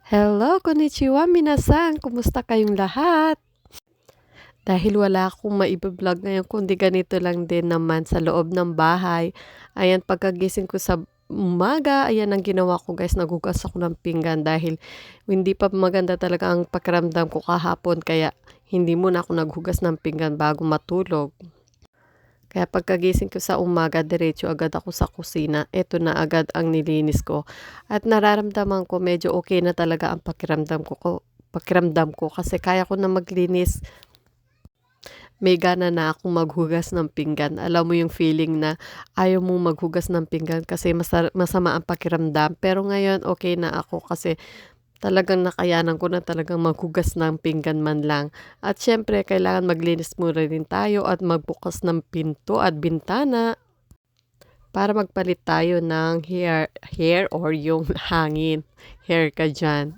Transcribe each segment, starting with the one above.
Hello, konnichiwa minasan. Kumusta kayong lahat? Dahil wala akong maiba-vlog ngayon kundi ganito lang din naman sa loob ng bahay. Ayan, pagkagising ko sa umaga, ayan ang ginawa ko guys, naghugas ako ng pinggan dahil hindi pa maganda talaga ang pakiramdam ko kahapon kaya hindi muna ako naghugas ng pinggan bago matulog. Kaya pagkagising ko sa umaga, diretso agad ako sa kusina. Eto na agad ang nilinis ko. At nararamdaman ko medyo okay na talaga ang pakiramdam ko kasi kaya ko na maglinis. May gana na akong maghugas ng pinggan. Alam mo yung feeling na ayaw mong maghugas ng pinggan kasi masama ang pakiramdam. Pero ngayon okay na ako kasi talagang nakayanan ko na talagang maghugas ng pinggan man lang. At siyempre, kailangan maglinis muna rin tayo at magbukas ng pinto at bintana para magpalit tayo ng hair or yung hangin. Hair ka dyan.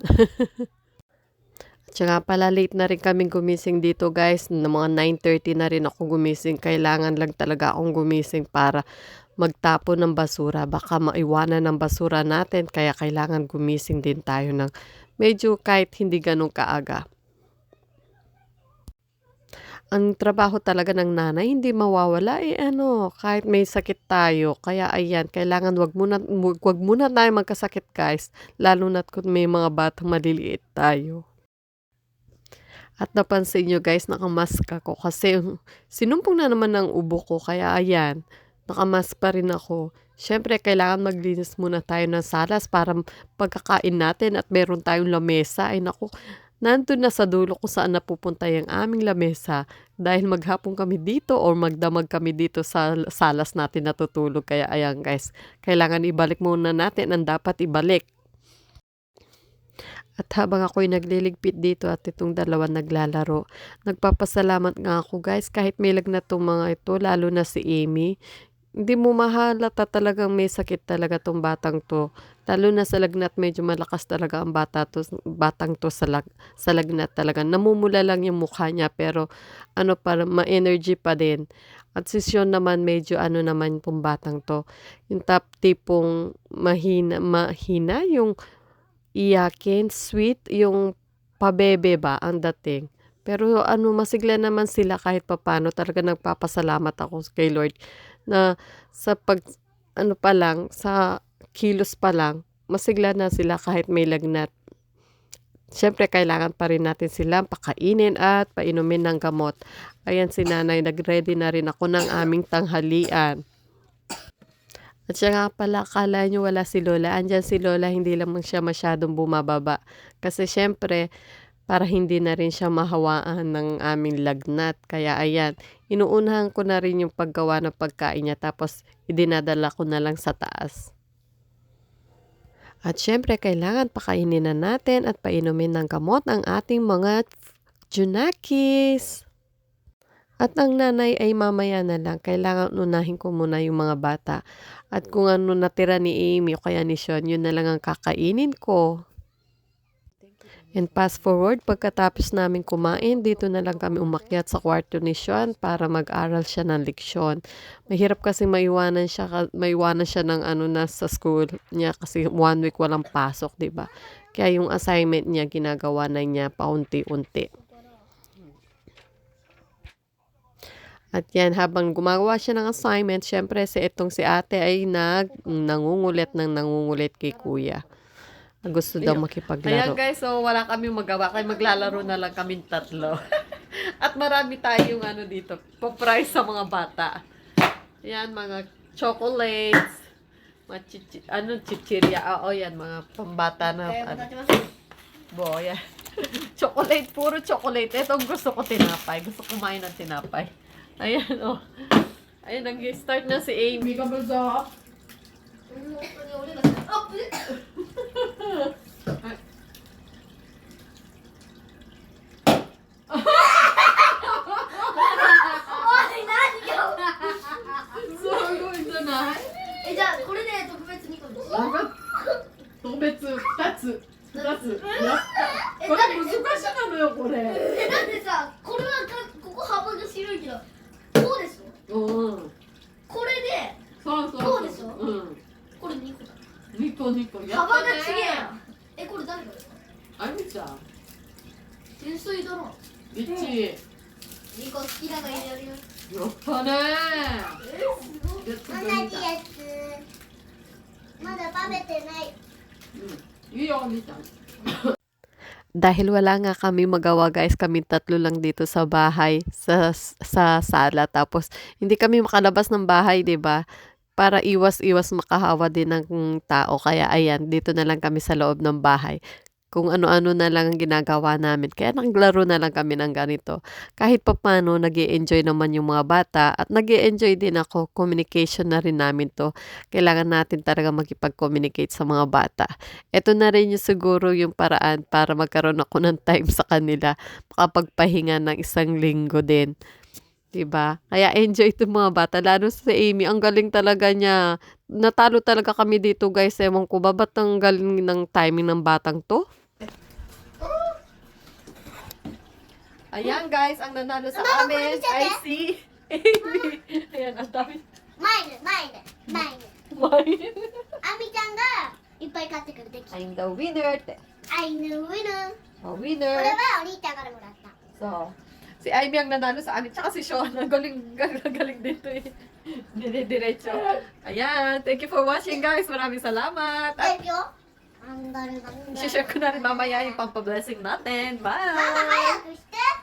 At saka pala late na rin kaming gumising dito guys. Na mga 9:30 na rin ako gumising. Kailangan lang talaga akong gumising para magtapon ng basura. Baka maiwanan ng basura natin. Kaya kailangan gumising din tayo ng medyo kahit hindi ganun kaaga. Ang trabaho talaga ng nanay hindi mawawala, kahit may sakit tayo. Kaya ayan, kailangan wag muna tayo magkasakit guys, lalo na't kung may mga batang maliliit tayo. At napansin niyo guys, naka-mask ako kasi sinumpong na naman ng ubo ko kaya ayan, naka-mask pa rin ako. Siyempre kailangan maglinis muna tayo ng salas para pagkakain natin at meron tayong lamesa. Ay naku, nandun na sa dulo kung saan napupunta yung aming lamesa dahil maghapon kami dito or magdamag kami dito sa salas natin natutulog. Kaya ayan guys, kailangan ibalik muna natin ang dapat ibalik. At habang ako'y nagliligpit dito at itong dalawa naglalaro, nagpapasalamat nga ako guys kahit may lagnat tong mga ito, lalo na si Amy. Hindi mo mahalata talagang may sakit talaga tong batang to. Lalo na sa lagnat, medyo malakas talaga ang batang to sa lagnat talaga. Namumula lang yung mukha niya pero para ma-energy pa din. At si Sean naman medyo naman tong batang to. Yung tipong mahina yung iyakin, sweet, yung pabebe ba ang dating. Pero masigla naman sila kahit papano. Talaga nagpapasalamat ako kay Lord na sa pa lang, sa kilos pa lang, masigla na sila kahit may lagnat. Siyempre, kailangan pa rin natin silang pakainin at painumin ng gamot. Ayan si nanay, nag-ready na rin ako ng aming tanghalian. At siya nga pala, akala nyo wala si Lola. Andyan si Lola, hindi lamang siya masyadong bumababa. Kasi syempre, para hindi na rin siya mahawaan ng aming lagnat. Kaya ayan, inuunahan ko na rin yung paggawa ng pagkain niya. Tapos, idinadala ko na lang sa taas. At syempre, kailangan pakainin na natin at painumin ng gamot ang ating mga Junakis. At ang nanay ay mamaya na lang. Kailangan unahin ko muna yung mga bata. At kung ano natira ni Amy o kaya ni Sean, yun na lang ang kakainin ko. And fast forward, pagkatapos namin kumain, dito na lang kami umakyat sa kwarto ni Sean para mag-aral siya ng leksyon. Mahirap kasi maiwanan siya ng na sa school niya kasi 1 week walang pasok, 'di ba? Kaya yung assignment niya ginagawa na niya paunti-unti. At yan, habang gumagawa siya ng assignment, syempre si ate ay nangungulit kay kuya. Gusto daw makipaglaro. Ayan guys, so wala kami magawa. Kaya maglalaro na lang kami tatlo. At marami tayong dito, pa-price sa mga bata. Ayan, mga chocolates, mga chichirya. Oo, yan, mga pambata na. Yan. Chocolate, puro chocolate. Ito ang gusto ko tinapay. Gusto kumain ng tinapay. Ayan, oh. Ayan, nag-start na si Amy. Kabaza. あゆみちゃん。潜水ドローン。リッチ。 2個好きなの入れるよ。やったねすごい。ー。同じやつ。まだ食べてない。いいよ、みちゃん。Dahil wala nga kami magawa guys, kami tatlo lang dito sa bahay, sa sala. Tapos, hindi kami makalabas ng bahay, 'di ba? Para iwas-iwas makahawa din ng tao. Kaya ayan, dito na lang kami sa loob ng bahay. Kung ano-ano na lang ang ginagawa namin. Kaya naglaro na lang kami ng ganito. Kahit papaano, nag-i-enjoy naman yung mga bata. At nag-i-enjoy din ako. Communication na rin namin to. Kailangan natin talaga makipag-communicate sa mga bata. Ito na rin yung siguro yung paraan para magkaroon ako ng time sa kanila. Makapagpahinga ng 1 linggo din. 'Di ba? Kaya enjoy itong mga bata. Lalo si Amy, ang galing talaga niya. Natalo talaga kami dito guys. Ewan ko ba, ba't ang galing ng timing ng batang to? Ayan guys, ang nanalo sa amin ay si Amy. Ayan, ang dami. 前あみちゃんがいっぱい買ってくれてきた。 I'm the winner. I know winner。 A こ winner. れはお兄ちゃんからもらった。 So, si Amy ang nanalo sa amin. Tsaka si Sean, ang galing dito eh. Dire-diretso. Ayan, thank you for watching guys. Maraming salamat. At よ。あんだるだんだる。 share ko na rin mamaya yung pampablessing natin. Bye! ママ早くして。